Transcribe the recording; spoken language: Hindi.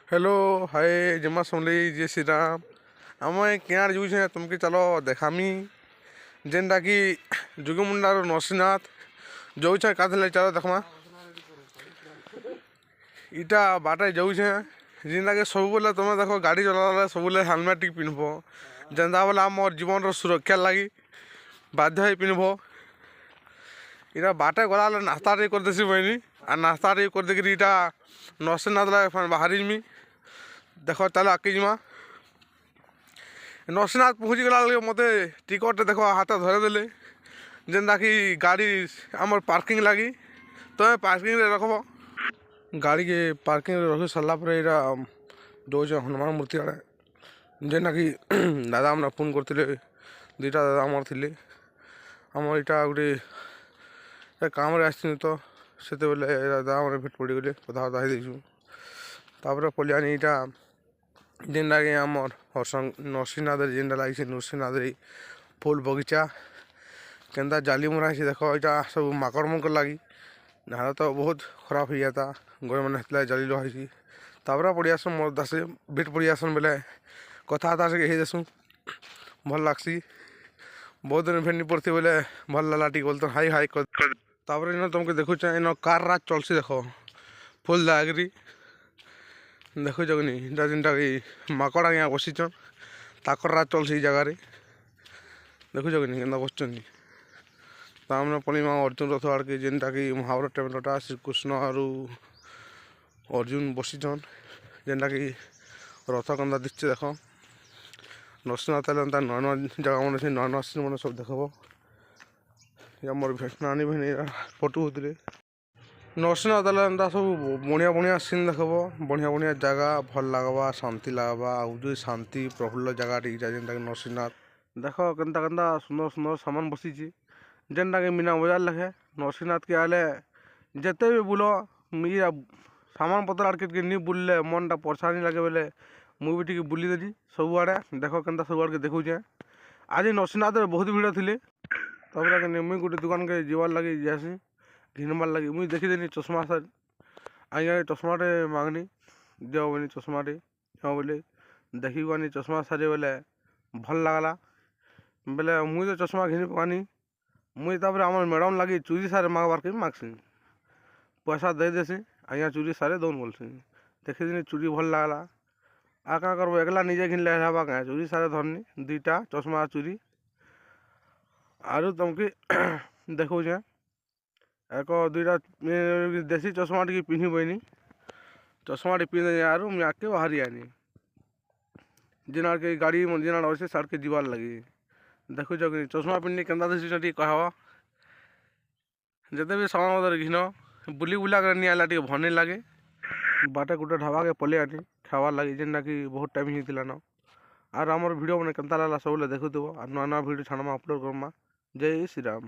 हेलो हाय जमा समली जय श्री राम। आम क्या जाऊे तुमके चलो देखामी जेनटा कि जुगमुंडार नरसिंहनाथ जाऊे का चलो देखमा इटा बाटे जाऊे जेनटा कि सब बेले तुम देख गाड़ी चला सब हेलमेट टी पिंधब जेनता बेले आम जीवन सुरक्षा लगी बाध्य पिंधब इटा बाटे गला नास्ता टे कर देसी बहनी आ नास्ता टे कर देकर इटा नरसिंहनाथ बाहरी जमी देख चल आगे जीमा नरसिंहनाथ पहुँची गला मत टिकट देख हाथ धरेदेले जेनता कि गाड़ी आमर पार्किंग लगी तुम्हें पार्किंग रखब गाड़ी के पार्किंग रखी सारापर जो हनुमान मूर्ति आड़े जेनटा कि दादा मैंने फोन करते दुईटा दादा आमर थे आमर इटा गोटे काम तो से दादा मैंने भेट पड़गले कथबार्ता होता पलियानी इटा जेनटा कि आमर नरसिंहनाथ जेनटा लगी नरसिंहनाथ फुल बगीचा केन्ता जाली मरा है देख यहाँ सब माकड़ मकर लगी ना तो बहुत खराब हो जाता गए मैंने जाली लगी पड़ी आसन मत से भेट पड़ी आसन बेले कथबार्ता से देसुँ भल लगसी बहुत दिन भेट नहीं पड़ती बोले भल लगा टी बोलते हाई हाई इन तुमको देखुच इन कार राज चलसी देख फुल दागरी देखुच कि जेनटा कि माकड़ आज्ञा बसीचन ताकर राज चलसी जगार देखुच कि केन्ता बसचन तामने पड़ीमा अर्जुन रथ आड़के जेनटा कि महाभारत टेम्पलटा श्रीकृष्ण आरु अर्जुन बसीचन जेनटा कि रथ केन्ता दिखे देख नरसिंहनाथ नुआ नुआ जगह मैंने नुआ नुआ सीन मैंने सब देखब मोर नानी बहनी फोटो होते नरसिंहनाथ एंता सब बढ़िया बढ़िया सीन देखब बढ़िया बढ़िया जगह भल लगवा शांति लगवा जो शांति प्रफुल्ल जगह टीका जेनटा कि नरसिंहनाथ देख केन्ता केन्ता सुंदर सुंदर सामान बसीची जेनटा कि मीना बजार लगे नरसिंहनाथ के आले जिते भी बुल सामान पतर आड़ के नहीं बुलले मन टा परेशानी लगे बोले मुझे टी बुलीदेली सब आड़े देख केन्ता सब आड़ के देखुचे आज नरसिंहनाथ बहुत भीड़ थी मुझे गोटे दुकान के जीवार लगे जासी घिनबार लगे मुझे देखीदेनी चश्मा सर आज्ञा चश्माटे मांगनी दियो बोली चश्माटे हाँ बोले देखी गनी चश्मा सारे बोले भल लगला बोले मुझे तो चश्मा घिनी पकानी मुझे आम मैडम लगी चूरी सारे मांगबार के मागसी पैसा दे देसी आज्ञा चूरी सारे दौन बोलसी देखीदेनी चूरी भल लगला आ क्या करब एकला निजे घिन ले क्या चूरी सारे धरनी दुईटा चश्मा चूरी आरु तुमके देखुचे एक दुईटा देसी चश्मा टी पिंधि बनी चश्मा टी पिंधे आरु मुझे आके बाहरी आनी जेन आड़ के गाड़ी जेन आड़ अच्छे साड़ के जीवार लगी देखुच कि चश्मा पिंधि केन्ता दिशुच टी कहवा जिते भी सामान मदर घिन बुली बुला कर नहीं आला टी भल लगे बाटे गोटे ढाबा के पले आनी खावार लगी जेनटा कि बहुत टाइम ही न आर आमर वीडियो मैंने केन्ता लगला सब देखुव और नुआ नुआ वीडियो छाड़मा अपलोड करमा जय श्री राम।